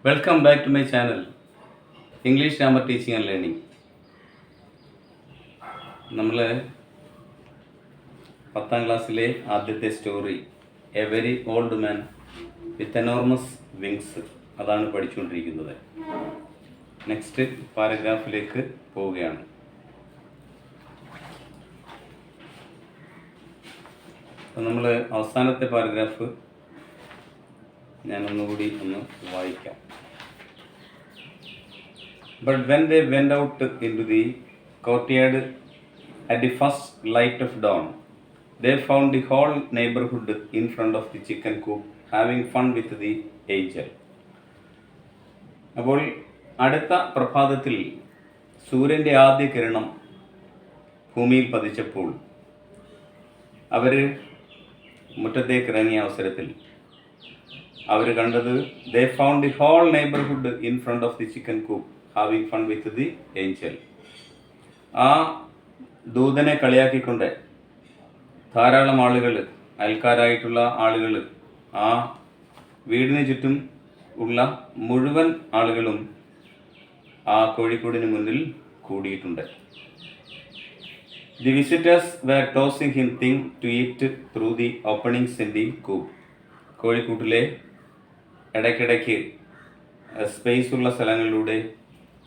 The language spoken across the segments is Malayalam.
Welcome back to my channel English grammar teaching and learning. നമ്മൾ 10ാം ക്ലാസ്സിലെ ആദ്യത്തെ story a very old man with enormous wings അതാണ് പഠിച്ചുകൊണ്ടിരിക്കുന്നത്. നെക്സ്റ്റ് പാരഗ്രാഫിലേക്ക് പോവുകയാണ്. അപ്പം നമ്മൾ അവസാനത്തെ പാരഗ്രാഫ് ഞാനൊന്നുകൂടി ഒന്ന് വായിക്കാം. But when they went out into the courtyard at the first light of dawn, they found the whole neighborhood in front of the chicken coop having fun with the angel. അപ്പോൾ അടുത്ത പ്രഭാതത്തിൽ സൂര്യൻ്റെ ആദ്യ കിരണം ഭൂമിയിൽ പതിച്ചപ്പോൾ അവർ മുറ്റത്തേക്ക് ഇറങ്ങിയ അവസരത്തിൽ അവർ കണ്ടത് they found the whole neighbourhood in front of the chicken coop having fun with the angel. ആ ദൂതനെ കളിയാക്കിക്കൊണ്ട് ധാരാളം ആളുകൾ, അയൽക്കാരായിട്ടുള്ള ആളുകൾ, ആ വീടിന് ചുറ്റും ഉള്ള മുഴുവൻ ആളുകളും ആ കോഴിക്കൂടിന് മുന്നിൽ കൂടിയിട്ടുണ്ട്. The visitors were tossing him thing to eat through the openings in the coop. കോഴിക്കൂട്ടിലെ ഇടയ്ക്കിടയ്ക്ക് സ്പേസ് ഉള്ള സ്ഥലങ്ങളിലൂടെ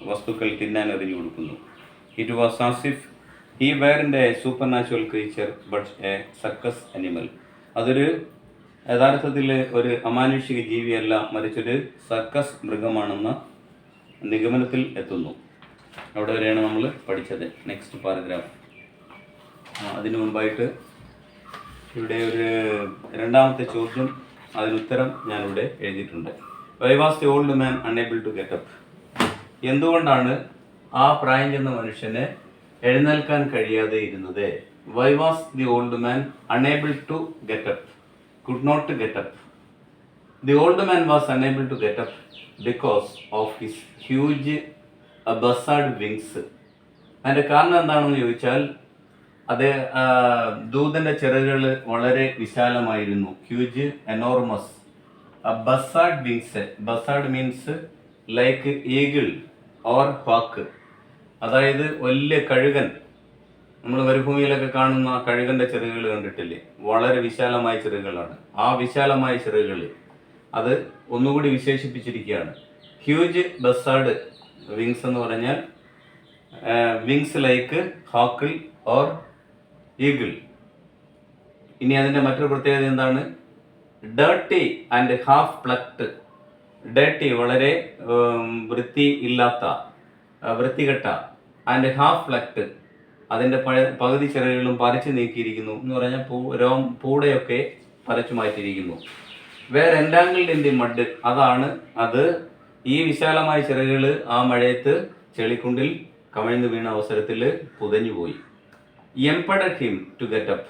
വസ്തുക്കൾ തിന്നാൻ എറിഞ്ഞു കൊടുക്കുന്നു. It was as if he weren't super natural creature but a circus animal. അതൊരു യഥാർത്ഥത്തിൽ ഒരു അമാനുഷിക ജീവിയല്ല, മറിച്ചൊരു സർക്കസ് മൃഗമാണെന്ന നിഗമനത്തിൽ എത്തുന്നു. അവിടെ വരെയാണ് നമ്മൾ പഠിച്ചത്. Next paragraph. അതിനു മുൻപായിട്ട് ഇവിടെ ഒരു രണ്ടാമത്തെ ചോദ്യം, അതിനുത്തരം ഞാനിവിടെ എഴുതിയിട്ടുണ്ട്. Why was the old man unable to get up? എന്തുകൊണ്ടാണ് ആ പ്രായം ചെന്ന മനുഷ്യന് എഴുന്നേൽക്കാൻ കഴിയാതെ ഇരുന്നത്? Why was the old man unable to get up, could not get up? The old man was unable to get up because of his huge buzzard wings. അതിൻ്റെ കാരണം എന്താണെന്ന് ചോദിച്ചാൽ അത് ദൂതൻ്റെ ചിറകുകൾ വളരെ വിശാലമായിരുന്നു. Huge, enormous. Buzzard wings, buzzard means like eagle or hawk, അതായത് വലിയ കഴുകൻ. നമ്മൾ മരുഭൂമിയിലൊക്കെ കാണുന്ന കഴുകൻ്റെ ചിറകുകൾ കണ്ടിട്ടില്ലേ? വളരെ വിശാലമായ ചിറകുകളാണ്. ആ വിശാലമായ ചിറകുകൾ അത് ഒന്നുകൂടി വിശേഷിപ്പിച്ചിരിക്കുകയാണ്. ഹ്യൂജ് ബസാർഡ് വിങ്സ് എന്ന് പറഞ്ഞാൽ വിങ്സ് ലൈക്ക് ഹോക്കിൾ ഓർ ഈഗിൾ. ഇനി അതിൻ്റെ മറ്റൊരു പ്രത്യേകത എന്താണ്? Dirty and half പ്ലക്ട്. ഡേർട്ടി വളരെ വൃത്തികെട്ട, ആൻഡ് ഹാഫ് പ്ലക്ട് അതിൻ്റെ പകുതി ചിറകുകളും പറിച്ചു നീക്കിയിരിക്കുന്നു എന്ന് പറഞ്ഞാൽ പൂടയൊക്കെ പറിച്ചു മാറ്റിയിരിക്കുന്നു. വേറെ എൻഡാങ്കിൾഡ് ഇൻ ദി മഡ്, അതാണ് അത്. ഈ വിശാലമായ ചിറകുകൾ ആ മഴയത്ത് ചെളിക്കുണ്ടിൽ കമിഴ്ന്നു വീണ അവസരത്തിൽ പുതഞ്ഞുപോയി. Impeded him to get up.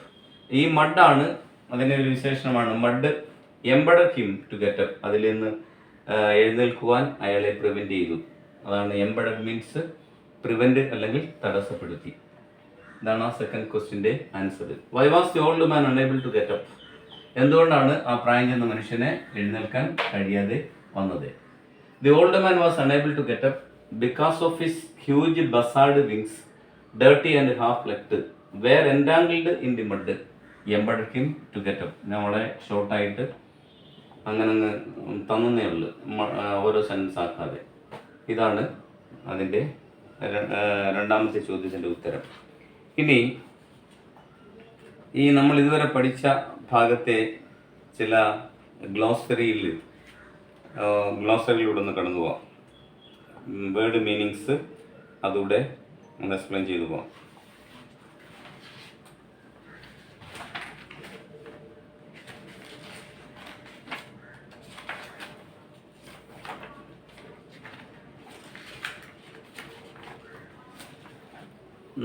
ഈ മഡാണ് അതിൻ്റെ ഒരു വിശേഷണമാണ്. Mud impeded him to get up, അതിൽ നിന്ന് എഴുന്നേൽക്കുവാൻ അയാളെ പ്രിവെൻറ്റ് ചെയ്തു. അതാണ് എംപഡഡ് മീൻസ് പ്രിവെൻറ്റ് അല്ലെങ്കിൽ തടസ്സപ്പെടുത്തി. ഇതാണ് ആ സെക്കൻഡ് ക്വസ്റ്റിൻ്റെ answer. Why was the old man unable to get up? എന്തുകൊണ്ടാണ് ആ പ്രായം ചെന്ന മനുഷ്യനെ എഴുന്നേൽക്കാൻ കഴിയാതെ വന്നത്? The old man was unable to get up because of his huge buzzard wings dirty and half legged were entangled in the mud impeded him to get up. നമ്മളെ ഷോർട്ടായിട്ട് അങ്ങനെ തന്നേ ഉള്ളു, ഓരോ സെൻറ്റൻസ് ആക്കാതെ. ഇതാണ് അതിൻ്റെ രണ്ടാമത്തെ ചോദ്യത്തിൻ്റെ ഉത്തരം. ഇനി ഈ നമ്മൾ ഇതുവരെ പഠിച്ച ഭാഗത്തെ ചില ഗ്ലോസറിയിലൂടെ ഒന്ന് കടന്നു പോവാം. വേർഡ് മീനിങ്സ് അതുകൂടെ ഒന്ന് എക്സ്പ്ലെയിൻ ചെയ്തു പോകാം.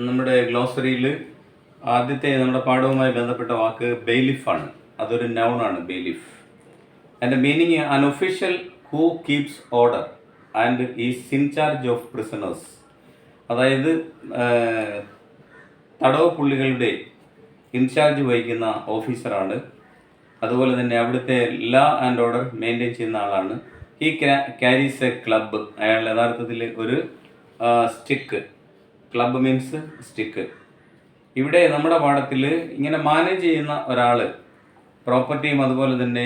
നമ്മുടെ ഗ്ലോസറിയിൽ ആദ്യത്തെ നമ്മുടെ പാഠവുമായി ബന്ധപ്പെട്ട വാക്ക് ബെയ്ലിഫാണ്. അതൊരു നൗണാണ്, ബെയ്ലിഫ്. അതിൻ്റെ മീനിങ് അൻ official who keeps order and is in charge of prisoners. അതായത് തടവ് പുള്ളികളുടെ ഇൻചാർജ് വഹിക്കുന്ന ഓഫീസറാണ്. അതുപോലെ തന്നെ അവിടുത്തെ ലാ ആൻഡ് ഓർഡർ മെയിൻറ്റെയിൻ ചെയ്യുന്ന ആളാണ്. He carries A club. അയാൾ യഥാർത്ഥത്തിൽ ഒരു സ്റ്റിക്ക്. Club means stick. ഇവിടെ നമ്മുടെ പാഠത്തിൽ ഇങ്ങനെ മാനേജ് ചെയ്യുന്ന ഒരാൾ, പ്രോപ്പർട്ടിയും അതുപോലെ തന്നെ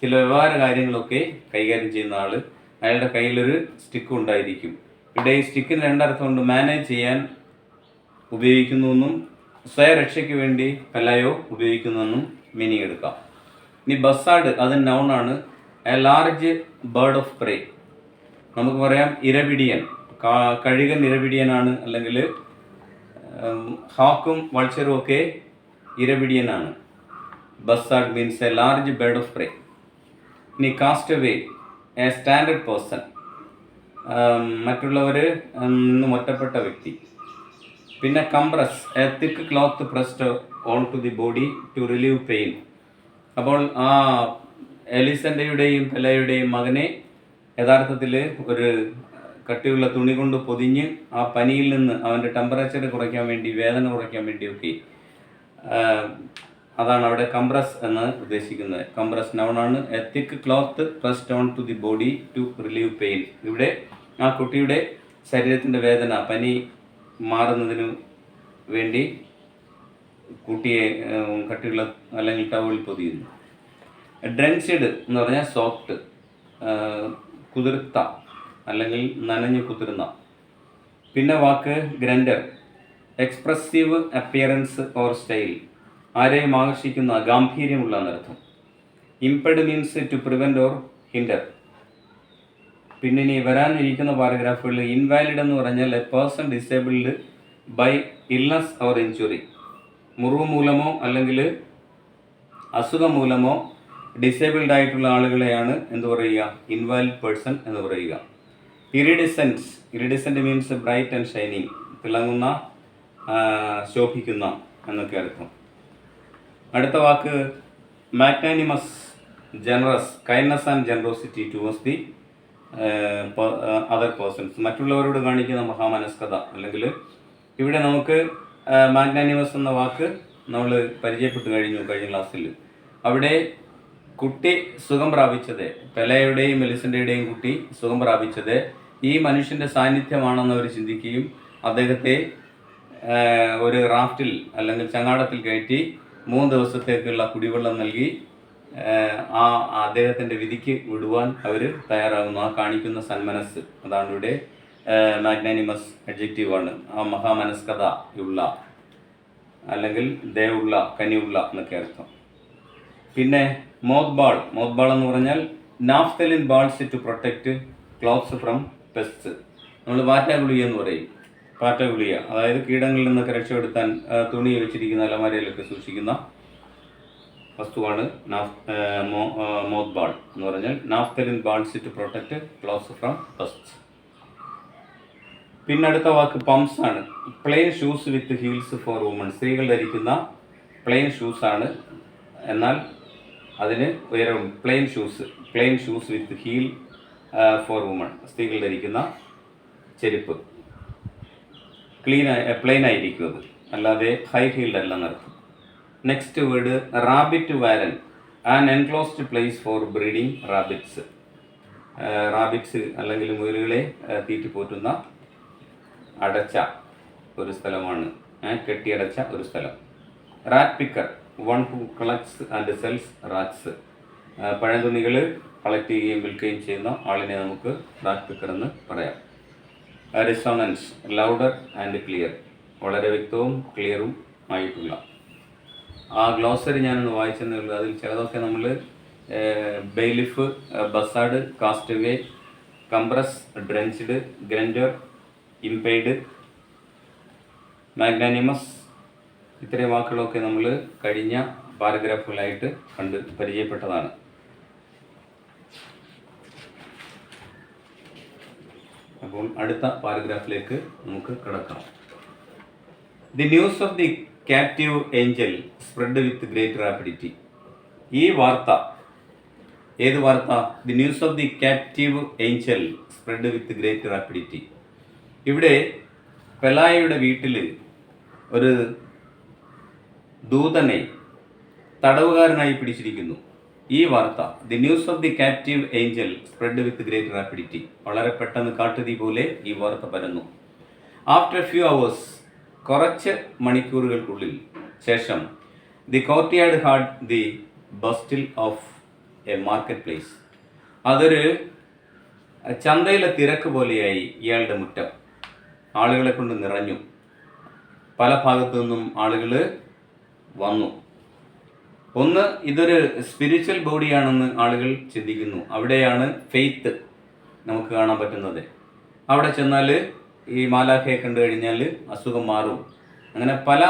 ചില വ്യവഹാര കാര്യങ്ങളൊക്കെ കൈകാര്യം ചെയ്യുന്ന ആൾ, അയാളുടെ കയ്യിലൊരു സ്റ്റിക്ക് ഉണ്ടായിരിക്കും. ഇവിടെ ഈ സ്റ്റിക്കിന് രണ്ടർത്ഥമുണ്ട്. മാനേജ് ചെയ്യാൻ ഉപയോഗിക്കുന്നുവെന്നും സ്വയരക്ഷയ്ക്ക് വേണ്ടി പെലായോ ഉപയോഗിക്കുന്നുവെന്നും മീനിങ് എടുക്കാം. ഇനി ബസാർഡ്, അത് നൗണാണ്. A large bird of prey. നമുക്ക് പറയാം ഇരപിടിയൻ. കഴുകൻ ഇരപിടിയനാണ്, അല്ലെങ്കിൽ ഹാക്കും വൾച്ചറും ഒക്കെ ഇരപിടിയനാണ്. Buzzard means a large bird of prey. ഇനി cast away, a standard person, മറ്റുള്ളവർ നിന്നും ഒറ്റപ്പെട്ട വ്യക്തി. പിന്നെ compress, a thick cloth pressed on to the body to relieve pain. അപ്പോൾ ആ എലിസൻ്റെയുടെയും പെലയുടെയും മകനെ യഥാർത്ഥത്തിൽ ഒരു കട്ടിയുള്ള തുണി കൊണ്ട് പൊതിഞ്ഞ് ആ പനിയിൽ നിന്ന് അവൻ്റെ ടെമ്പറേച്ചർ കുറയ്ക്കാൻ വേണ്ടി, വേദന കുറയ്ക്കാൻ വേണ്ടിയൊക്കെ, അതാണ് അവിടെ കംപ്രസ് എന്ന് ഉദ്ദേശിക്കുന്നത്. കംപ്രസ് നൗണാണ്. A thick cloth pressed on to the body to relieve pain. ഇവിടെ ആ കുട്ടിയുടെ ശരീരത്തിൻ്റെ വേദന, പനി മാറുന്നതിന് വേണ്ടി കുട്ടിയെ കട്ടിയുള്ള അല്ലെങ്കിൽ ടവലിൽ പൊതിയുന്നു. ഡ്രെൻച്ച്ഡ് എന്ന് പറഞ്ഞാൽ സോഫ്റ്റ്, കുതിർത്ത അല്ലെങ്കിൽ നനഞ്ഞ് കുതിർന്ന. പിന്നെ വാക്ക് grandeur, expressive appearance or style, ആരെയും ആകർഷിക്കുന്ന, ഗാംഭീര്യമുള്ള എന്നർത്ഥം. Impede means to prevent or hinder. പിന്നെ ഇനി വരാനിരിക്കുന്ന പാരഗ്രാഫുകളിൽ ഇൻവാലിഡ് എന്ന് പറഞ്ഞാൽ a person disabled by illness or injury. മുറിവ് മൂലമോ അല്ലെങ്കിൽ അസുഖം മൂലമോ ഡിസേബിൾഡ് ആയിട്ടുള്ള ആളുകളെയാണ് എന്ത് പറയുക? ഇൻവാലിഡ് പേഴ്സൺ എന്ന് പറയുക. Iridescence, iridescent means bright and shining, തിളങ്ങുന്ന, ശോഭിക്കുന്ന എന്നൊക്കെ അർത്ഥം. അടുത്ത വാക്ക് magnanimous, generous, kindness and generosity towards the other persons, മറ്റുള്ളവരോട് കാണിക്കുന്ന മഹാമനസ്കത. അല്ലെങ്കിൽ ഇവിടെ നമുക്ക് മാഗ്നാനിമസ് എന്ന വാക്ക് നമ്മൾ പരിചയപ്പെട്ടു കഴിഞ്ഞു കഴിഞ്ഞ ക്ലാസ്സിൽ. അവിടെ കുട്ടി സുഖം പ്രാപിച്ചത്, പെലയുടെയും മെലിസൻ്റെയുടെയും കുട്ടി സുഖം പ്രാപിച്ചത് ഈ മനുഷ്യൻ്റെ സാന്നിധ്യമാണെന്ന് അവർ ചിന്തിക്കുകയും അദ്ദേഹത്തെ ഒരു റാഫ്റ്റിൽ അല്ലെങ്കിൽ ചങ്ങാടത്തിൽ കയറ്റി 3 ദിവസത്തേക്കുള്ള കുടിവെള്ളം നൽകി ആ അദ്ദേഹത്തിൻ്റെ വിധിക്ക് വിടുവാൻ അവർ തയ്യാറാകുന്നു. ആ കാണിക്കുന്ന സന്മനസ്, അതാണ് ഇവിടെ മാഗ്നാനിമസ് അഡ്ജക്റ്റീവാണ്. ആ മഹാമനസ്കത ഉള്ള അല്ലെങ്കിൽ ദയുള്ള, കനിയുള്ള എന്നൊക്കെ അർത്ഥം. പിന്നെ മോത്ത്ബാൾ, മോത്ത്ബാൾ എന്ന് പറഞ്ഞാൽ naphthalene balls to protect clothes from pests. നമ്മൾ പാറ്റ ഗുളിക എന്ന് പറയും. പാറ്റ ഗുളിക അതായത് കീടങ്ങളിൽ നിന്നൊക്കെ രക്ഷപ്പെടുത്താൻ തുണി വെച്ചിരിക്കുന്ന അലമാരയിലൊക്കെ സൂക്ഷിക്കുന്ന വസ്തുവാണ് മോത്ത്ബാൾ എന്ന് പറഞ്ഞാൽ. Naphthalene balls to protect clothes from pests. പിന്നെ അടുത്ത വാക്ക് പംപ്സ് ആണ്. Plain shoes with heels for women, സ്ത്രീകൾ ധരിക്കുന്ന പ്ലെയിൻ ഷൂസ് ആണ്, എന്നാൽ അതിന് ഉയരം. Plain shoes with heel for women, സ്ത്രീകൾ ധരിക്കുന്ന ചെരുപ്പ്. പ്ലെയിൻ ആയിരിക്കും അത്, അല്ലാതെ ഹൈ ഹീൽഡ് അല്ല എന്നർത്ഥം. Next word rabbit warren, an enclosed place for breeding rabbits. Rabbits അല്ലെങ്കിൽ മുയലുകളെ തീറ്റിപ്പോറ്റുന്ന അടച്ച ഒരു സ്ഥലമാണ്, കെട്ടിയടച്ച ഒരു സ്ഥലം. Rag picker, one who collects and sells rags. പഴന്തുണികൾ കളക്ട് ചെയ്യുകയും വിൽക്കുകയും ചെയ്യുന്ന ആളിനെ നമുക്ക് റാറ്റ് പിക്കർ എന്ന് പറയാം. റിസോണൻസ്, ലൗഡർ ആൻഡ് ക്ലിയർ, വളരെ വ്യക്തവും ക്ലിയറും ആയിട്ടുള്ള. ആ ഗ്ലോസറി ഞാനൊന്ന് വായിച്ചെന്നേ ഉള്ളൂ. അതിൽ ചിലതൊക്കെ നമ്മൾ ബെയ്ലിഫ്, ബസാർഡ്, കാസ്റ്റവേ, കംപ്രസ്, ഡ്രെൻച്ച്ഡ്, ഗ്രൻഡർ, ഇംപെയ്ഡ്, മാഗ്നാനിമസ്, ഇത്രയും വാക്കുകളൊക്കെ നമ്മൾ കഴിഞ്ഞ പാരഗ്രാഫുകളായിട്ട് കണ്ട് പരിചയപ്പെട്ടതാണ്. അപ്പോൾ അടുത്ത പാരഗ്രാഫിലേക്ക് നമുക്ക് കിടക്കാം. The news of the captive angel spread with great rapidity. ഈ വാർത്ത, ഏത് വാർത്ത? The news of the captive angel spread with great rapidity. ഇവിടെ പെലായയുടെ വീട്ടിൽ ഒരു ദൂതനെ തടവുകാരനായി പിടിച്ചിരിക്കുന്നു. ഈ വാർത്ത, the news of the captive angel spread with great rapidity, വളരെ പെട്ടെന്ന് കാട്ടുതീ പോലെ ഈ വാർത്ത പരന്നു. ആഫ്റ്റർ ഫ്യൂ അവേഴ്സ്, കുറച്ച് മണിക്കൂറുകൾക്കുള്ളിൽ ശേഷം, the courtyard had the bustle of a market place, അതൊരു ചന്തയിലെ തിരക്ക് പോലെയായി ഇയാളുടെ മുറ്റം. ആളുകളെ കൊണ്ട് നിറഞ്ഞു. പല ഭാഗത്തു നിന്നും ആളുകൾ വന്നു. ഒന്ന്, ഇതൊരു സ്പിരിച്വൽ ബോഡിയാണെന്ന് ആളുകൾ ചിന്തിക്കുന്നു. അവിടെയാണ് ഫെയ്ത്ത് നമുക്ക് കാണാൻ പറ്റുന്നത്. അവിടെ ചെന്നാൽ ഈ മാലാഖയെ കണ്ടു കഴിഞ്ഞാൽ അസുഖം മാറും. അങ്ങനെ പല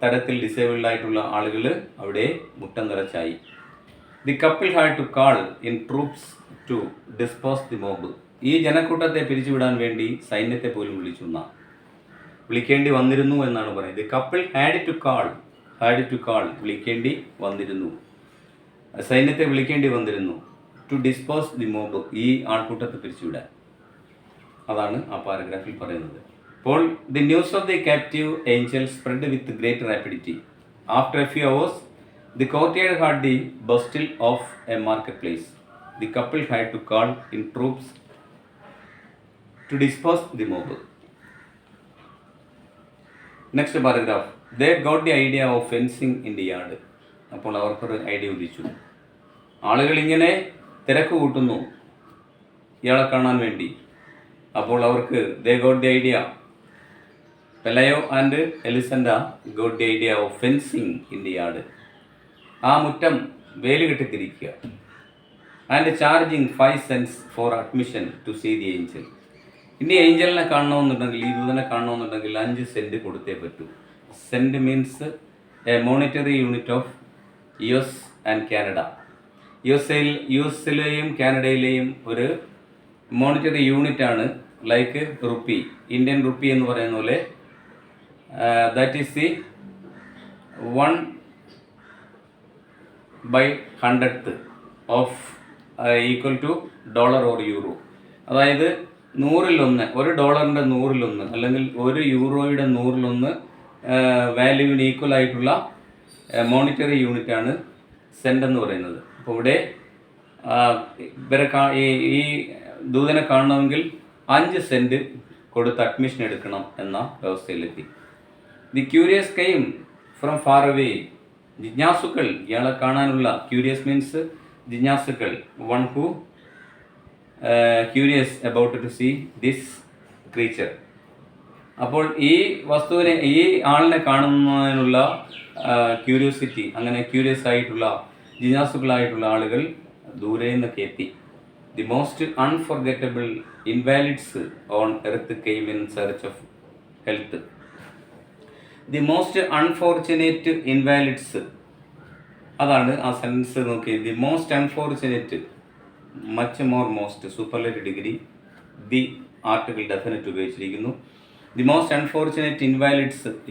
തരത്തിൽ ഡിസേബിൾഡ് ആയിട്ടുള്ള ആളുകൾ അവിടെ മുട്ടം നിറച്ചായി. The couple had to call in troops to dispose the mob. ഈ ജനക്കൂട്ടത്തെ പിരിച്ചുവിടാൻ വേണ്ടി സൈന്യത്തെ പോലും വിളിക്കേണ്ടി വന്നിരുന്നു എന്നാണ് പറയുന്നത്. The couple had to call വിളിക്കേണ്ടി വന്നിരുന്നു, സൈന്യത്തെ വിളിക്കേണ്ടി വന്നിരുന്നു. ടു ഡിസ്പോസ് ദി മോബ്, ഈ ആൾക്കൂട്ടത്തെ പിരിച്ചുവിടാൻ. അതാണ് ആ പാരഗ്രാഫിൽ പറയുന്നത്. അപ്പോൾ the news of the captive angel spread with great rapidity. After a few hours, the courtyard had the bustle of a market place. The couple had to call in troops to dispose the mob. Next paragraph. They got the idea of fencing in the yard. അപ്പോൾ അവർക്കൊരു ഐഡിയ ഉദിച്ചു. ആളുകൾ ഇങ്ങനെ തിരക്ക് കൂട്ടുന്നു ഇയാളെ കാണാൻ വേണ്ടി. അപ്പോൾ അവർക്ക് they got the idea, Pelayo and Elisenda got the idea of fencing in the yard. ആ മുറ്റം വേലി കെട്ടിത്തിരിക്കുക. And charging 5 cents for admission to see the angel. ഇനി ഏഞ്ചലിനെ കാണണമെന്നുണ്ടെങ്കിൽ, ഈ ദൂതനെ കാണണമെന്നുണ്ടെങ്കിൽ 5 cent കൊടുത്തേ പറ്റൂ. Cent means a monetary unit of US and Canada. യു എസിലെയും കാനഡയിലെയും ഒരു മോണിറ്ററി യൂണിറ്റാണ് ലൈക്ക് റുപ്പി, ഇന്ത്യൻ റുപ്പി എന്ന് പറയുന്ന പോലെ. That is the 1/100th of equal to dollar or euro. അതായത് 100-1, $1 100-1 അല്ലെങ്കിൽ €1 100-1 വാല്യൂവിന് ഈക്വൽ ആയിട്ടുള്ള മോണിറ്ററി യൂണിറ്റാണ് സെൻറ്റ് എന്ന് പറയുന്നത്. അപ്പോൾ ഇവിടെ ഈ ദൂതനെ കാണണമെങ്കിൽ 5 cent കൊടുത്ത് അഡ്മിഷൻ എടുക്കണം എന്ന വ്യവസ്ഥയിലെത്തി. The curious came from far away. ജിജ്ഞാസുക്കൾ, ഇയാളെ കാണാനുള്ള, ക്യൂരിയസ് മീൻസ് ജിജ്ഞാസുക്കൾ, one who curious about to see this creature. അപ്പോൾ ഈ വസ്തുവിനെ, ഈ ആളിനെ കാണുന്നതിനുള്ള ക്യൂരിയോസിറ്റി, അങ്ങനെ ക്യൂരിയസ് ആയിട്ടുള്ള ജിജ്ഞാസുക്കളായിട്ടുള്ള ആളുകൾ ദൂരെ നിന്നൊക്കെ എത്തി. The most unforgettable invalids on earth came in search of health. The most unfortunate invalids, അതാണ് ആ സെൻസ് നോക്കി. The most unfortunate, much more, most superlative degree, the article definite ഉപയോഗിച്ചിരിക്കുന്നു. The most unfortunate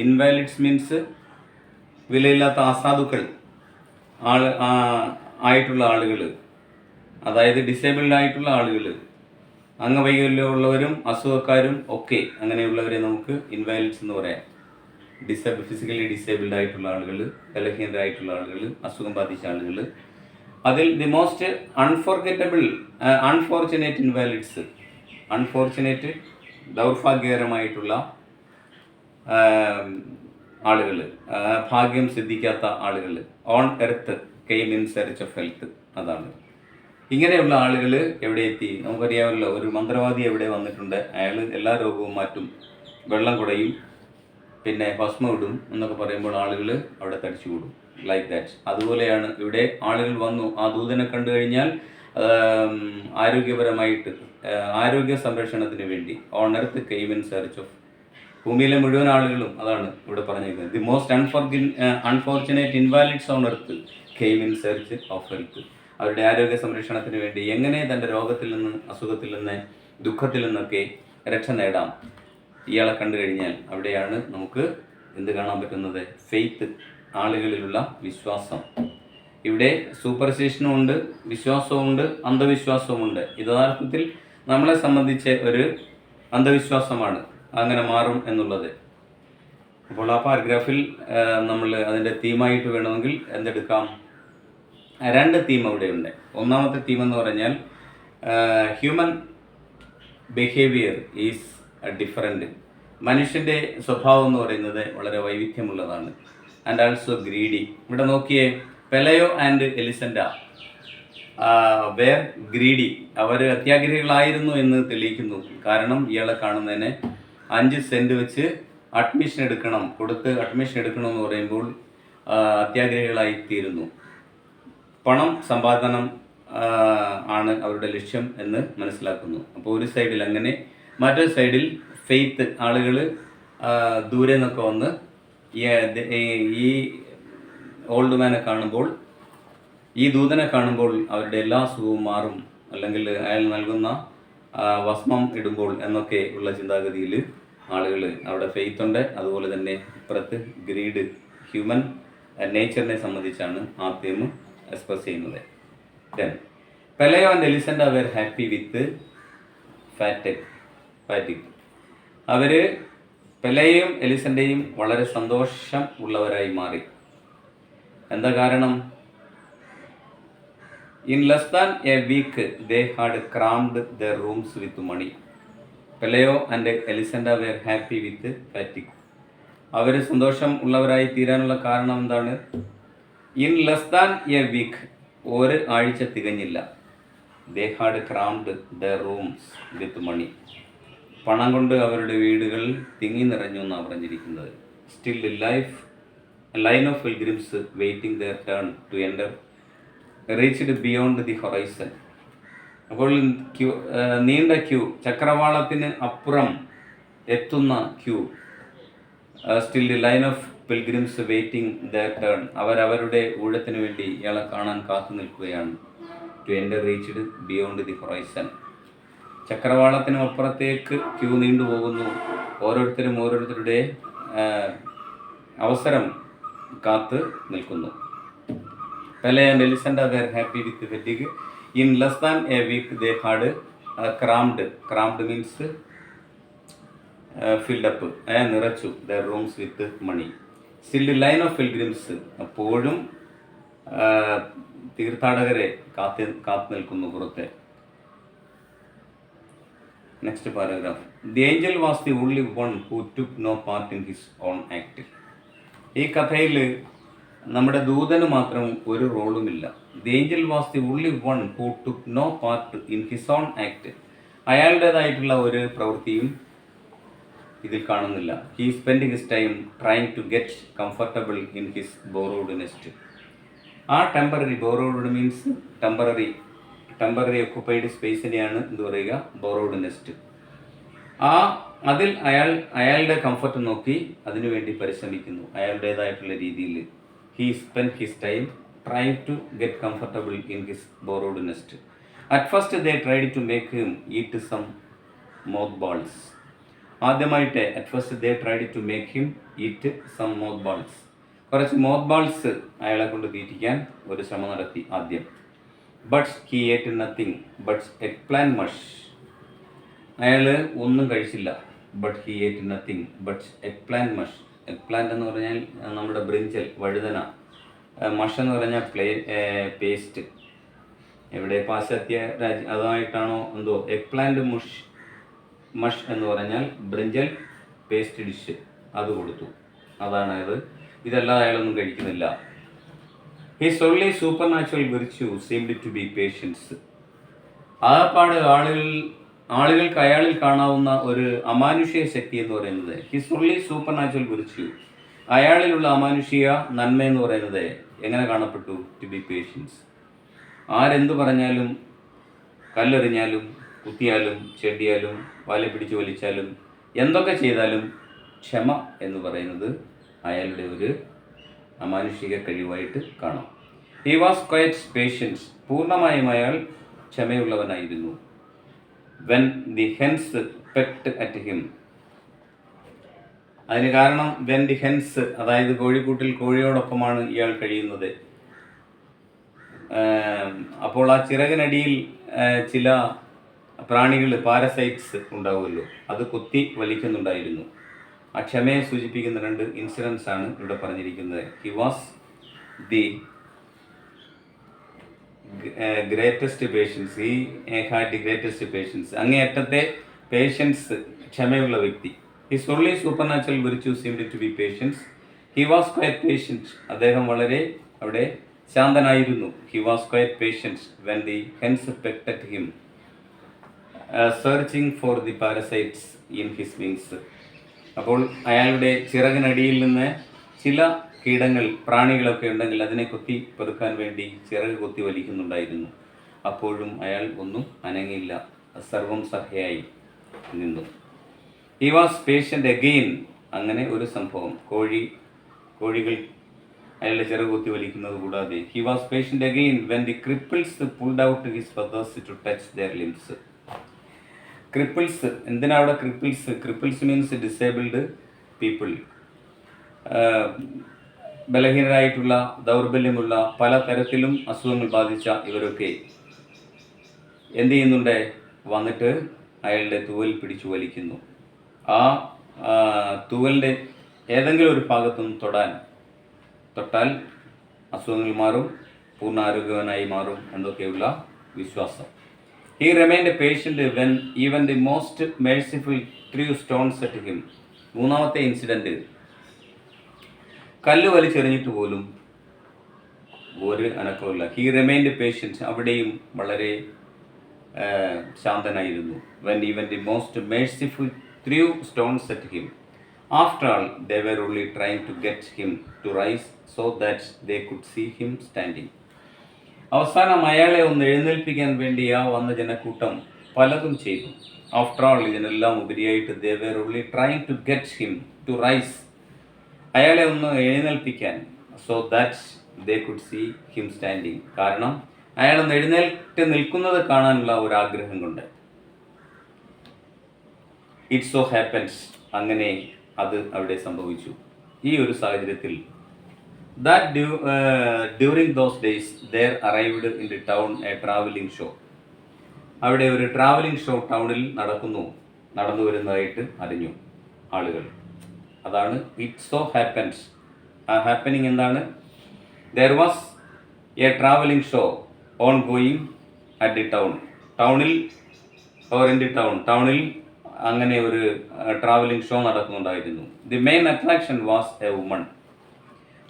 invalids means വിലയില്ലാത്ത അസാധുക്കൾ ആയിട്ടുള്ള ആളുകൾ, അതായത് ഡിസേബിൾഡ് ആയിട്ടുള്ള ആളുകൾ, അംഗവൈകല്യമുള്ളവരും അസുഖക്കാരും ഒക്കെ, അങ്ങനെയുള്ളവരെ നമുക്ക് ഇൻവാലിഡ്സ് എന്ന് പറയാം. ഫിസിക്കലി ഡിസേബിൾഡ് ആയിട്ടുള്ള ആളുകൾ, ബലഹീനരായിട്ടുള്ള ആളുകൾ, അസുഖം ബാധിച്ച ആളുകൾ. അതിൽ the most unfortunate invalids, unfortunate ദൗർഭാഗ്യകരമായിട്ടുള്ള ആളുകൾ, ഭാഗ്യം സിദ്ധിക്കാത്ത ആളുകൾ. On earth came in search of health, അതാണ്. ഇങ്ങനെയുള്ള ആളുകൾ എവിടെ എത്തി? നമുക്കറിയാമല്ലോ, ഒരു മന്ത്രവാദി എവിടെ വന്നിട്ടുണ്ട്, അയാൾ എല്ലാ രോഗവും മാറ്റും, വെള്ളം കുടയും, പിന്നെ ഭസ്മം ഇടും എന്നൊക്കെ പറയുമ്പോൾ ആളുകൾ അവിടെ തടിച്ചുകൂടും. Like that. അതുപോലെയാണ് ഇവിടെ ആളുകൾ വന്നു. ആ ദൂതനെ കണ്ടു കഴിഞ്ഞാൽ ആരോഗ്യപരമായിട്ട്, ആരോഗ്യ സംരക്ഷണത്തിന് വേണ്ടി on earth came in search of, ഭൂമിയിലെ മുഴുവൻ ആളുകളും, അതാണ് ഇവിടെ പറഞ്ഞിരിക്കുന്നത്. The most unfortunate Invalides on earth came in search of health. അവരുടെ ആരോഗ്യ സംരക്ഷണത്തിന് വേണ്ടി എങ്ങനെ തൻ്റെ രോഗത്തിൽ നിന്ന്, അസുഖത്തിൽ നിന്ന്, ദുഃഖത്തിൽ നിന്നൊക്കെ രക്ഷ നേടാം ഇയാളെ കണ്ടു കഴിഞ്ഞാൽ. അവിടെയാണ് നമുക്ക് എന്ത് കാണാൻ പറ്റുന്നത്? ഫെയ്ത്ത്, ആളുകളിലുള്ള വിശ്വാസം. ഇവിടെ സൂപ്പർസ്റ്റിഷനും ഉണ്ട്, വിശ്വാസവുമുണ്ട്, അന്ധവിശ്വാസവുമുണ്ട്. യഥാർത്ഥത്തിൽ നമ്മളെ സംബന്ധിച്ച് ഒരു അന്ധവിശ്വാസമാണ് അങ്ങനെ മാറും എന്നുള്ളത്. അപ്പോൾ ആ പാരഗ്രാഫിൽ നമ്മൾ അതിൻ്റെ തീമായിട്ട് വേണമെങ്കിൽ എന്തെടുക്കാം? രണ്ട് തീം അവിടെയുണ്ട്. ഒന്നാമത്തെ തീം എന്ന് പറഞ്ഞാൽ ഹ്യൂമൻ ബിഹേവിയർ ഈസ് ഡിഫറൻറ്റ്. മനുഷ്യൻ്റെ സ്വഭാവം എന്ന് പറയുന്നത് വളരെ വൈവിധ്യമുള്ളതാണ്. And also greedy. ഇവിടെ നോക്കിയേ, പെലയോ ആൻഡ് എലിസൻഡ വേർ ഗ്രീഡി. അവർ അത്യാഗ്രഹികളായിരുന്നു എന്ന് തെളിയിക്കുന്നു. കാരണം ഇയാളെ കാണുന്നതിന് 5 സെൻറ്റ് വെച്ച് അഡ്മിഷൻ എടുക്കണമെന്ന് പറയുമ്പോൾ അത്യാഗ്രഹികളായിത്തീരുന്നു. പണം സമ്പാദനം ആണ് അവരുടെ ലക്ഷ്യം എന്ന് മനസ്സിലാക്കുന്നു. അപ്പോൾ ഒരു സൈഡിൽ അങ്ങനെ, മറ്റൊരു സൈഡിൽ ഫെയ്ത്ത്. ആളുകൾ ദൂരെ നിന്നൊക്കെ വന്ന് ഈ ഓൾഡ് മാനെ കാണുമ്പോൾ, ഈ ദൂതനെ കാണുമ്പോൾ അവരുടെ എല്ലാ സുഖവും മാറും, അല്ലെങ്കിൽ അയാൾ നൽകുന്ന വസ്ത്രം ഇടുമ്പോൾ എന്നൊക്കെ ഉള്ള ചിന്താഗതിയിൽ ആളുകൾ, അവിടെ ഫെയ്ത്ത് ഉണ്ട്. അതുപോലെ തന്നെ ഇപ്പുറത്ത് ഗ്രീഡ്, ഹ്യൂമൻ നേച്ചറിനെ സംബന്ധിച്ചാണ് ആ തീം എക്സ്പ്രസ് ചെയ്യുന്നത്. Then Pelayo and Elisenda were happy with fatigue. അവർ പെലയും എലിസൻഡയും വളരെ സന്തോഷം ഉള്ളവരായി മാറി. എന്താ കാരണം? In less than a week they had crammed their rooms with money. Pelayo and Elisenda were happy with fatigue. അവർ സന്തോഷം ഉള്ളവരായി തീരാനുള്ള കാരണം എന്താണ്? In less than a week, ഒരു ആഴ്ച തികഞ്ഞില്ല. They had crammed the rooms with money. പണം കൊണ്ട് അവരുടെ വീടുകൾ തിങ്ങി നിറഞ്ഞു എന്നാണ് പറഞ്ഞിരിക്കുന്നത്. Still line of pilgrims waiting their turn to enter reached beyond the horizon. അപ്പോൾ നീണ്ട ക്യൂ, ചക്രവാളത്തിന് അപ്പുറം എത്തുന്ന queue. Still line of pilgrims waiting their turn. അവരവരുടെ ഊഴത്തിന് വേണ്ടി ഇയാളെ കാണാൻ കാത്തു നിൽക്കുകയാണ്. To enter reached beyond the horizon. ചക്രവാളത്തിനും അപ്പുറത്തേക്ക് ക്യൂ നീണ്ടുപോകുന്നു. ഓരോരുത്തരുടെ അവസരം കാത്ത് നിൽക്കുന്നു. Pelayo and Elisenda were happy with fatigue. In less than a week they had crammed means filled up, നിറച്ചു there rooms with money. Still line of pilgrims, അപ്പോഴും തീർത്ഥാടകരെ കാത്തു നിൽക്കുന്നു പുറത്തെ. Next paragraph. The angel was the only one who took no part in his own act. ഈ കഥയിൽ നമ്മുടെ ദൂതന് മാത്രം ഒരു റോളുമില്ല. The angel was the only one who took no part in his own act. അയാളുടേതായിട്ടുള്ള ഒരു പ്രവൃത്തിയും ഇതിൽ കാണുന്നില്ല. He spending his time trying to get comfortable in his borrowed nest. ആ ബോറോഡ് മീൻസ് ടെമ്പററി ഒക്കുപ്പൈഡ് സ്പേസിനെയാണ് എന്ത് പറയുക? Borrowed nest. അതിൽ അയാളുടെ കംഫർട്ട് നോക്കി അതിനുവേണ്ടി പരിശ്രമിക്കുന്നു അയാളുടേതായിട്ടുള്ള രീതിയിൽ. He spend his time trying to get comfortable in his borrowed nest. At first they tried to make him eat some moth balls. ആദ്യമായിട്ട് കുറച്ച് മോത്ത് ബാൾസ് അയാളെ കൊണ്ട് തീറ്റിക്കാൻ ഒരു ശ്രമം നടത്തി ആദ്യം. But he ate nothing but eggplant mush. അയാൾ ഒന്നും കഴിച്ചില്ല. But he ate nothing but eggplant mush. Eggplant എന്ന് പറഞ്ഞാൽ നമ്മുടെ ബ്രിഞ്ചൽ, വഴുതന. മഷ് എന്ന് പറഞ്ഞാൽ പേസ്റ്റ്. എവിടെ പാശ്ചാത്യ അതുമായിട്ടാണോ എന്തോ. എഗ് പ്ലാന്റ് മഷ് എന്ന് പറഞ്ഞാൽ ബ്രിഞ്ചൽ പേസ്റ്റ് ഡിഷ്, അത് കൊടുത്തു. അതാണ് അത്. ഇതെല്ലാം അയാളൊന്നും കഴിക്കുന്നില്ല. His only super natural virtue seemed to be patience. ആകപ്പാട് ആളുകൾക്ക് അയാളിൽ കാണാവുന്ന ഒരു അമാനുഷിക ശക്തി എന്ന് പറയുന്നത്, his only super natural virtue, അയാളിലുള്ള അമാനുഷിക നന്മ എന്ന് പറയുന്നത് എങ്ങനെ കാണപ്പെട്ടു? To be patients. ആരെന്തു പറഞ്ഞാലും, കല്ലെറിഞ്ഞാലും, കുത്തിയാലും, ചെടിയാലും, വല പിടിച്ച് വലിച്ചാലും, എന്തൊക്കെ ചെയ്താലും ക്ഷമ എന്ന് പറയുന്നത് അയാളുടെ ഒരു അമാനുഷിക കഴിവായിട്ട് കാണാം. He was quiet patience. പൂർണ്ണമായും അയാൾ ക്ഷമയുള്ളവനായിരുന്നു. When the hens pecked at him. അതിന് കാരണം വെൻ ദി ഹെൻസ്, അതായത് കോഴിക്കൂട്ടിൽ കോഴിയോടൊപ്പമാണ് ഇയാൾ കഴിയുന്നത്. അപ്പോൾ ആ ചിറകിനടിയിൽ ചില പ്രാണികൾ, പാരസൈറ്റ്സ് ഉണ്ടാവുമല്ലോ, അത് കൊത്തി വലിക്കുന്നുണ്ടായിരുന്നു. ആ ക്ഷമയെ സൂചിപ്പിക്കുന്ന 2 ഇൻസിഡൻസ് ആണ് ഇവിടെ പറഞ്ഞിരിക്കുന്നത്. He was the greatest patience. He had the greatest patience, അങ്ങേയറ്റത്തെ പേഷ്യൻസ്, ക്ഷമയുള്ള വ്യക്തി. His only super natural virtue seemed to be patience. He was quiet patient, അദ്ദേഹം വളരെ അവിടെ ശാന്തനായിരുന്നു. He was quiet patient when the hens pecked at him searching for the parasites in his wings. അപ്പോൾ അയാളുടെ ചിറകിനടിയിൽ നിന്ന് ചില കീടങ്ങൾ, പ്രാണികളൊക്കെ ഉണ്ടെങ്കിൽ അതിനെ കൊത്തി പെറുക്കാൻ വേണ്ടി ചിറക് കൊത്തി വലിക്കുന്നുണ്ടായിരുന്നു. അപ്പോഴും അയാൾ ഒന്നും അനങ്ങില്ല, സർവം സഹയായി നിന്നു. He was patient again. അങ്ങനെ ഒരു സംഭവം, കോഴികൾ അയാളുടെ ചിറക് കൊത്തി വലിക്കുന്നത് കൂടാതെ. He was patient again when the cripples pulled out his feathers to touch their limbs. Cripples, എന്തിനാ അവിടെ cripples? Cripples means disabled people. ബലഹീനരായിട്ടുള്ള, ദൗർബല്യമുള്ള, പല തരത്തിലും അസുഖങ്ങൾ ബാധിച്ച ഇവരൊക്കെ എന്ത് ചെയ്യുന്നുണ്ട്? വന്നിട്ട് അയാളുടെ തൂവൽ പിടിച്ചു വലിക്കുന്നു. ആ തൂവലിൻ്റെ ഏതെങ്കിലും ഒരു ഭാഗത്തുനിന്ന് തൊട്ടാൽ അസുഖങ്ങൾ മാറും, പൂർണ്ണ ആരോഗ്യവാനായി മാറും എന്നൊക്കെയുള്ള വിശ്വാസം. He remained patient when even the most merciful threw stones at him. മൂന്നാമത്തെ ഇൻസിഡൻറ്റ്, കല്ല് വലിച്ചെറിഞ്ഞിട്ട് പോലും ഒരു അനക്കമില്ല. ഹി റിമൈൻഡ് പേഷ്യൻറ്റ്, അവിടെയും വളരെ ശാന്തനായിരുന്നു. When even the most merciful threw stones at him. After all they were only trying to get him to rise so that they could see him standing. അവസാനം അയാളെ ഒന്ന് എഴുന്നേൽപ്പിക്കാൻ വേണ്ടി ആ വന്ന ജനക്കൂട്ടം പലതും ചെയ്തു. ആഫ്റ്റർ ആൾ, ഇതിനെല്ലാം ഉപരിയായിട്ട് they were only trying to get him to rise, അയാളെ ഒന്ന് എഴുന്നേൽപ്പിക്കാൻ. So that they could see him standing, കാരണം അയാളൊന്ന് എഴുന്നേൽറ്റ് നിൽക്കുന്നത് കാണാനുള്ള ഒരു ആഗ്രഹം കൊണ്ട്. ഇറ്റ് സോ ഹാപ്പൻസ്, അങ്ങനെ അത് അവിടെ സംഭവിച്ചു. ഈ ഒരു സാഹചര്യത്തിൽ that during those days there arrived in the town a traveling show. അവിടെ ഒരു ട്രാവലിംഗ് ഷോ ടൗണിൽ നടന്നു വരുന്നതായിട്ട് അറിഞ്ഞു ആളുകൾ. അതാണ് ഇറ്റ് സോ ഹാപ്പൻസ്. ആ ഹാപ്പനിങ് എന്താണ്? there was a traveling show on going at the town. ടൗണിൽ or in the town, ടൗണിൽ അങ്ങനെ ഒരു ട്രാവലിംഗ് ഷോ നടക്കുന്നുണ്ടായിരുന്നു. the main attraction was a woman.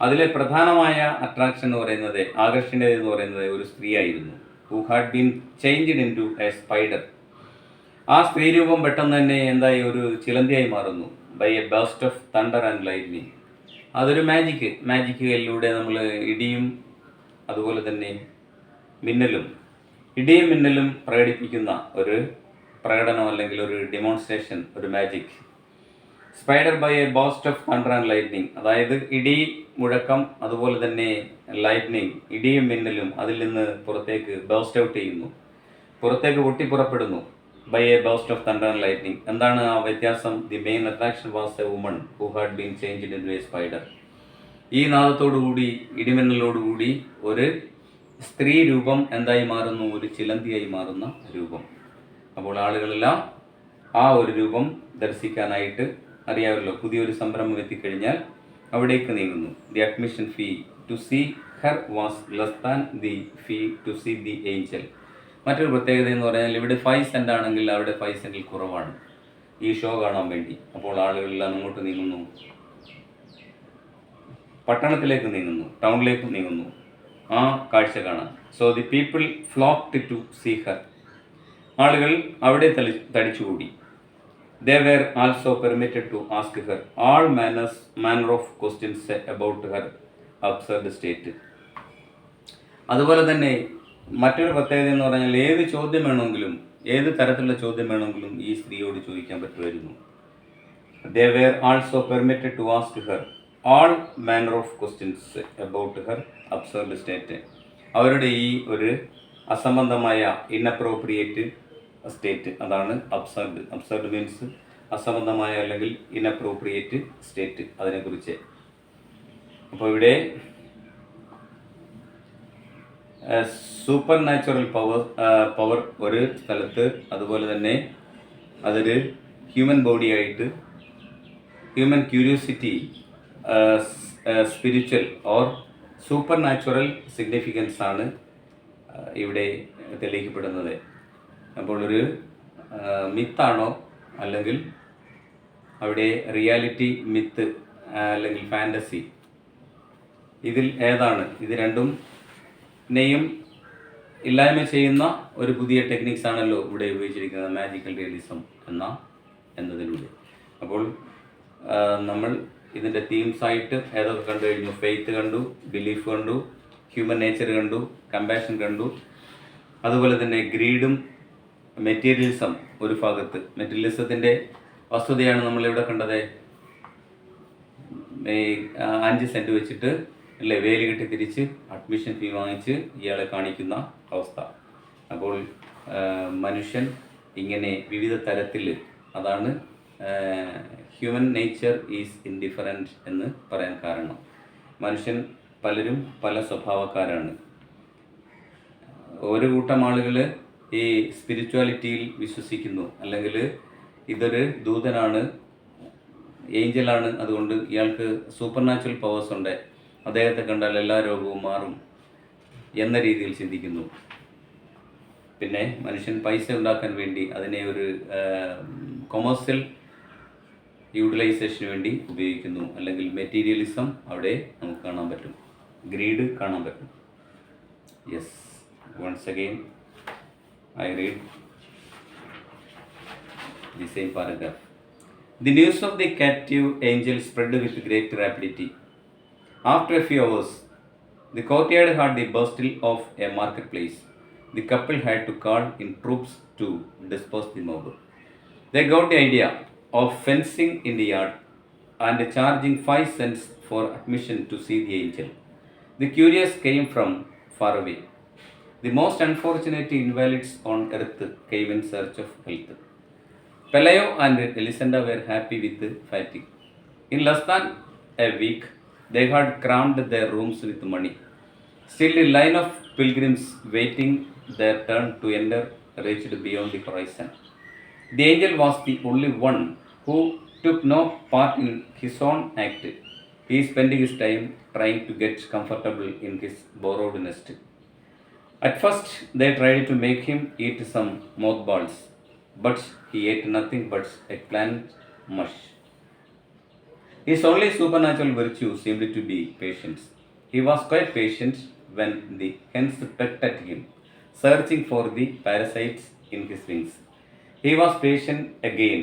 അതിലെ പ്രധാനമായ അട്രാക്ഷൻ എന്ന് പറയുന്നത്, ആകർഷണീയത എന്ന് പറയുന്നത് ഒരു സ്ത്രീയായിരുന്നു. Who had been changed into a spider. ആ സ്ത്രീ രൂപം പെട്ടെന്ന് തന്നെ എന്തായി? ഒരു ചിലന്തിയായി മാറുന്നു. By a burst of thunder and lightning. അതൊരു മാജിക്കിലൂടെ നമ്മൾ ഇടിയും അതുപോലെ തന്നെ ഇടിയും മിന്നലും പ്രകടിപ്പിക്കുന്ന ഒരു പ്രകടനം, അല്ലെങ്കിൽ ഒരു ഡെമോൺസ്ട്രേഷൻ, ഒരു magic. Spider by a boast of thunder and lightning, അതായത് ഇടി മുഴക്കം, അതുപോലെ തന്നെ ലൈറ്റ്നിങ്, ഇടിയും മിന്നലും അതിൽ നിന്ന് പുറത്തേക്ക് ബേസ്റ്റ് ഔട്ട് ചെയ്യുന്നു, പുറത്തേക്ക് പൊട്ടിപ്പുറപ്പെടുന്നു. By a boast of thunder and lightning. എന്താണ് ആ വ്യത്യാസം? The main attraction was a woman who had been changed into a spider. ഈ നാദത്തോടുകൂടി, ഇടിമിന്നലോടുകൂടി ഒരു സ്ത്രീ രൂപം എന്തായി മാറുന്നു? ഒരു ചിലന്തിയായി മാറുന്ന രൂപം. അപ്പോൾ ആളുകളെല്ലാം ആ ഒരു രൂപം ദർശിക്കാനായിട്ട്, അറിയാമല്ലോ, പുതിയൊരു സംരംഭം എത്തിക്കഴിഞ്ഞാൽ അവിടേക്ക് നീങ്ങുന്നു. The admission fee to see her was less than the fee to see the angel. മറ്റൊരു പ്രത്യേകത എന്ന് പറഞ്ഞാൽ ഇവിടെ 5 സെൻറ്റ് ആണെങ്കിൽ അവിടെ 5 സെൻറ്റിൽ കുറവാണ് ഈ ഷോ കാണാൻ വേണ്ടി. അപ്പോൾ ആളുകളെല്ലാം അങ്ങോട്ട് നീങ്ങുന്നു, പട്ടണത്തിലേക്ക് നീങ്ങുന്നു, ടൗണിലേക്ക് നീങ്ങുന്നു ആ കാഴ്ച കാണാൻ. So the people flocked to see her. ആളുകൾ അവിടെ തടിച്ചുകൂടി. They were also permitted to ask her all manner of questions about her absurd state. അതുപോലെ തന്നെ മറ്റൊരു പ്രത്യേകത എന്ന് പറഞ്ഞാൽ ഏത് ചോദ്യം വേണമെങ്കിലും, ഏത് തരത്തിലുള്ള ചോദ്യം വേണമെങ്കിലും ഈ സ്ത്രീയോട് ചോദിക്കാൻ പറ്റുമായിരുന്നു. They were also permitted to ask her all manner of questions about her absurd state. അവരുടെ ഈ ഒരു അസംബന്ധമായ ഇൻഅപ്രോപ്രിയേറ്റ് സ്റ്റേറ്റ്, അതാണ് അബ്സർഡ്. അബ്സർഡ് മീൻസ് അസംബന്ധമായ അല്ലെങ്കിൽ ഇൻഅപ്രോപ്രിയേറ്റ് സ്റ്റേറ്റ്, അതിനെക്കുറിച്ച്. അപ്പോൾ ഇവിടെ സൂപ്പർ നാച്ചുറൽ പവർ ഒരു സ്ഥലത്ത്, അതുപോലെ തന്നെ അതൊരു ഹ്യൂമൻ ബോഡിയായിട്ട്, human curiosity, spiritual or supernatural significance ആണ് ഇവിടെ തെളിയിക്കപ്പെടുന്നത്. അപ്പോൾ ഒരു മിത്താണോ അല്ലെങ്കിൽ അവിടെ റിയാലിറ്റി മിത്ത് അല്ലെങ്കിൽ ഫാൻറ്റസി, ഇതിൽ ഏതാണ്? ഇത് രണ്ടും നെയും ഇല്ലായ്മ ചെയ്യുന്ന ഒരു പുതിയ ടെക്നിക്സ് ആണല്ലോ ഇവിടെ ഉപയോഗിച്ചിരിക്കുന്നത്, മാജിക്കൽ റിയലിസം എന്നതിലൂടെ. അപ്പോൾ നമ്മൾ ഇതിൻ്റെ തീംസായിട്ട് ഏതൊക്കെ കണ്ടു കഴിഞ്ഞു? ഫെയ്ത്ത് കണ്ടു, ബിലീഫ് കണ്ടു, ഹ്യൂമൻ നേച്ചർ കണ്ടു, കമ്പാഷൻ കണ്ടു, അതുപോലെ തന്നെ ഗ്രീഡും മെറ്റീരിയലിസം ഒരു ഭാഗത്ത്. മെറ്റീരിയലിസത്തിൻ്റെ വസ്തുതയാണ് നമ്മളിവിടെ കണ്ടത്. 5 സെൻറ്റ് വെച്ചിട്ട് അല്ലേ വേലി കെട്ടി തിരിച്ച് അഡ്മിഷൻ ഫീ വാങ്ങിച്ച് ഇയാളെ കാണിക്കുന്ന അവസ്ഥ. അപ്പോൾ മനുഷ്യൻ ഇങ്ങനെ വിവിധ തരത്തിൽ, അതാണ് ഹ്യൂമൻ നേച്ചർ ഈസ് ഇൻഡിഫറൻറ്റ് എന്ന് പറയാൻ കാരണം. മനുഷ്യൻ പലരും പല സ്വഭാവക്കാരാണ്. ഒരു കൂട്ടം ആളുകൾ ഈ സ്പിരിച്വാലിറ്റിയിൽ വിശ്വസിക്കുന്നു, അല്ലെങ്കിൽ ഇതൊരു ദൂതനാണ്, ഏഞ്ചലാണ്, അതുകൊണ്ട് ഇയാൾക്ക് സൂപ്പർ നാച്ചുറൽ പവേഴ്സ് ഉണ്ട്, അദ്ദേഹത്തെ കണ്ടാൽ എല്ലാ രോഗവും മാറും എന്ന രീതിയിൽ ചിന്തിക്കുന്നു. പിന്നെ മനുഷ്യൻ പൈസ ഉണ്ടാക്കാൻ വേണ്ടി അതിനെ ഒരു കൊമേഴ്സ്യൽ യൂട്ടിലൈസേഷന് വേണ്ടി ഉപയോഗിക്കുന്നു, അല്ലെങ്കിൽ മെറ്റീരിയലിസം അവിടെ നമുക്ക് കാണാൻ പറ്റും, ഗ്രീഡ് കാണാൻ പറ്റും. Yes, once again I read the same paragraph. The news of the captive angel spread with great rapidity. After a few hours, the courtyard had the bustle of a marketplace. The couple had to call in troops to disperse the mob. They got the idea of fencing in the yard and charging 5 cents for admission to see the angel. The curious came from far away. The most unfortunate invalids on earth came in search of health. Pelayo and Elisenda were happy with fatigue. In less than a week, they had crammed their rooms with money. Still, the line of pilgrims waiting their turn to enter reached beyond the horizon. The angel was the only one who took no part in his own act. He spent his time trying to get comfortable in his borrowed nest. At first, they tried to make him eat some mothballs, but he ate nothing but eggplant mush. His only supernatural virtue seemed to be patience. He was quite patient when the hens pecked at him, searching for the parasites in his wings. He was patient again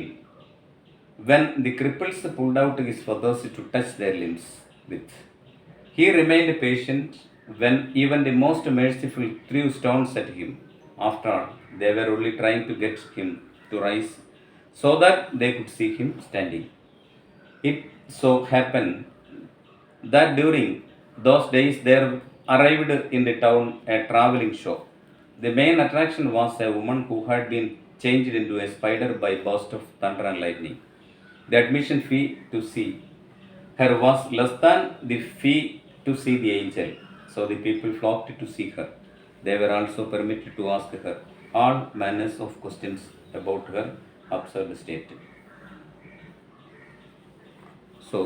when the cripples pulled out his feathers to touch their limbs with. He remained patient when even the most merciful threw stones at him. After all, they were only trying to get him to rise so that they could see him standing. It so happened that during those days there arrived in the town a traveling show. The main attraction was a woman who had been changed into a spider by burst of thunder and lightning. The admission fee to see her was less than the fee to see the angel. So the people flocked to see her. They were also permitted to ask her all manners of questions about her absurd state. So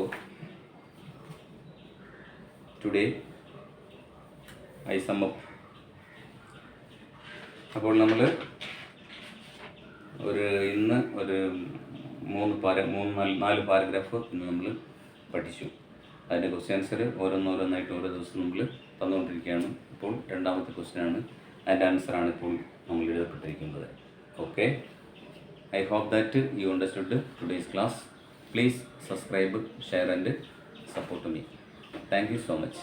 today I sum up. അപ്പോൾ നമ്മൾ ഇന്ന് ഒരു 4 പാരഗ്രാഫ് ഇന്ന് നമ്മൾ പഠിച്ചു. അതിൻ്റെ ക്വസ്റ്റ്യൻ ആൻസർ ഓരോന്നായിട്ട് ഓരോ ദിവസം നമ്മൾ തന്നുകൊണ്ടിരിക്കുകയാണ്. ഇപ്പോൾ രണ്ടാമത്തെ ക്വസ്റ്റ്യനാണ്, അതിൻ്റെ ആൻസറാണ് ഇപ്പോൾ നമ്മൾ എഴുതപ്പെട്ടിരിക്കുന്നത്. Okay, I hope that you understood today's class. Please subscribe, share and support me. Thank you so much.